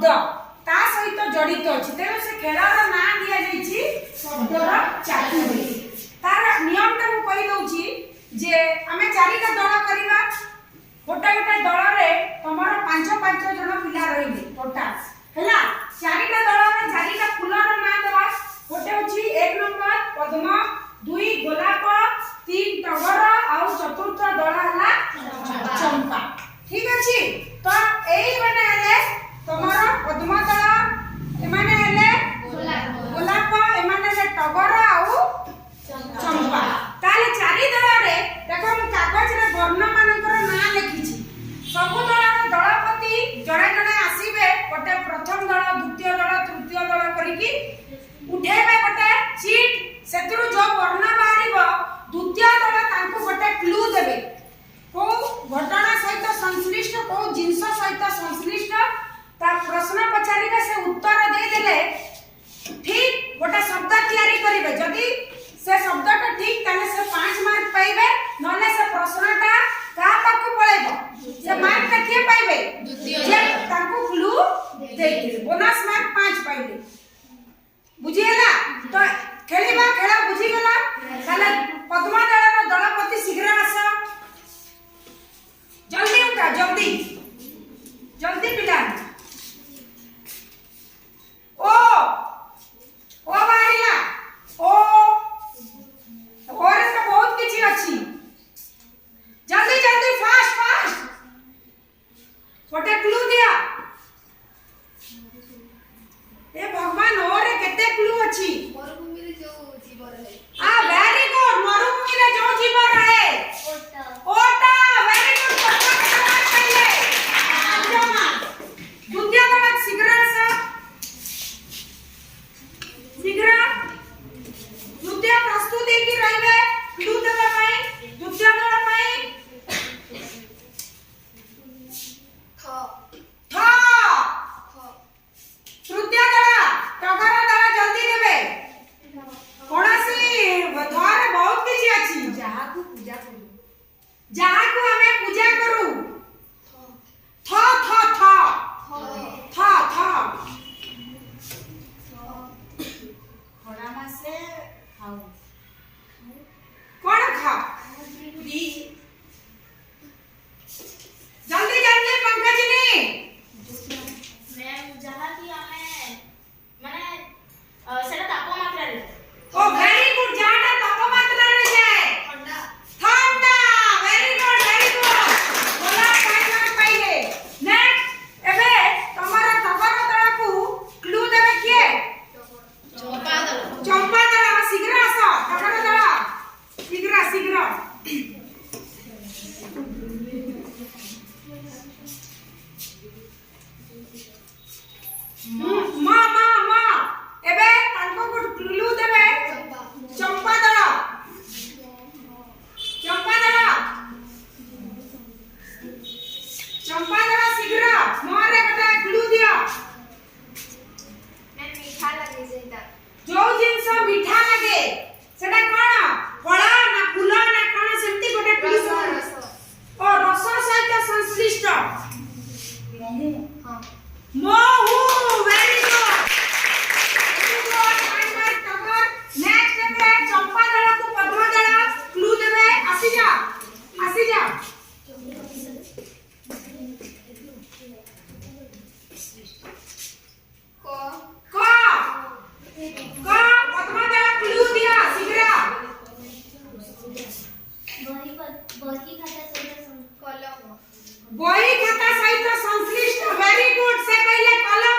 शब्द ता सहित जड़ित अछि तेणु से खेलर ना दिया जाइछि शब्दर चातुर्य तार नियम ता मु कहि दउछि जे आमे चारिटा दल करिवा गोटे गोटे दल रे तमर 5 जण पिला रहिबे टोटल हैला चारिटा दल रे चारिटा फूलर ना देबा गोटे अछि 1 नंबर पद्म 2 गोलाप 3 टगर और चतुर्थ दल हला चंपा ठीक अछि तो एई माने हले तमर पद्म दल एमाने हले गोलाप एमाने हले टगर और चंपा ताले चारि दल रे देखो मु कागज रे वर्ण मानकर ना लिखिछि सब दल दलपति जड़े जड़े आसीबे गोटे प्रथम दल द्वितीय दल तृतीय दल करिकी उठेबे गोटे चीट सेतरु जो वर्ण बाहरिबो द्वितीय दल तांको गोटे क्लू देबे को घटना सहित संश्लिष्ट को जिंस सहित संश्लिष्ट ता प्रश्न पचारिबे से उत्तर दे देले ठीक गोटे शब्द तैयारी करिवे जदी से शब्दटा ठीक ताले से 5 मार्क पाइबे नले से प्रश्नटा का पाकु पळेबो से मार्क ता के पाइबे जे तांको क्लू देइले बोनस मार्क 5 पाइबे बुझिएला तो खेलिबा खेला बुझी गेला ताले पद्मा दलर दलपति शीघ्र आस जल्दी उठा जल्दी जल्दी पिला ओ बारिला और तो बहुत किछि अछि जल्दी जल्दी फास्ट फास्ट गोटे क्लू दिया ए भगवान और केते क्लू अछि मरुभूमि रे जो जीव रहे आ वेरी गुड मरुभूमि रे जो जीव रहे ओटा वेरी गुड पहिले जमा द्वितीय नंबर शीघ्र द्वितीय प्रस्तुति की रहिबे क्लू देबा पई द्वितीय दल पई थ तृतीय दल टगर दल जल्दी देबे कोनसी धर बहुत किछि अछि जहा को पूजा करू जहा को हमें पूजा करू थ थ थ थ थ खड़ा मासे खाऊ कोन खा बीज जल्दी जल्दी पंकजनी मैम जहा की हमें माने सेटा तापमात्रा रे ओ वेरी गुड जाना तापमात्रा रे जाए ठंडा ठंडा वेरी गुड बोला टाइम पाइले नेक्स्ट एबे तमरा टगर दल को क्लू देबे किए चंपा दल शीघ्र आस टगर दल शीघ्र शीघ्र मा एबे तांको को क्लू देबे चंपा दल शीघ्र मोरे बेटा क्लू दियो मैं मीठा लगे जेता जो जिंस मीठा लगे सेटा कोन फल ना फूल ना कोन सेमती गोटे क्लू रस ओ रस सहित संश्लिष्ट महू हां महू वेरी गुड नेक्स्ट पे चंपा दल को पद्म दल क्लू देबे आसी जा को को पद्म दल क्लू दिया शीघ्र बही खाता सहित कलम बही खाता सहित संश्लिष्ट वेरी गुड से कहले कलम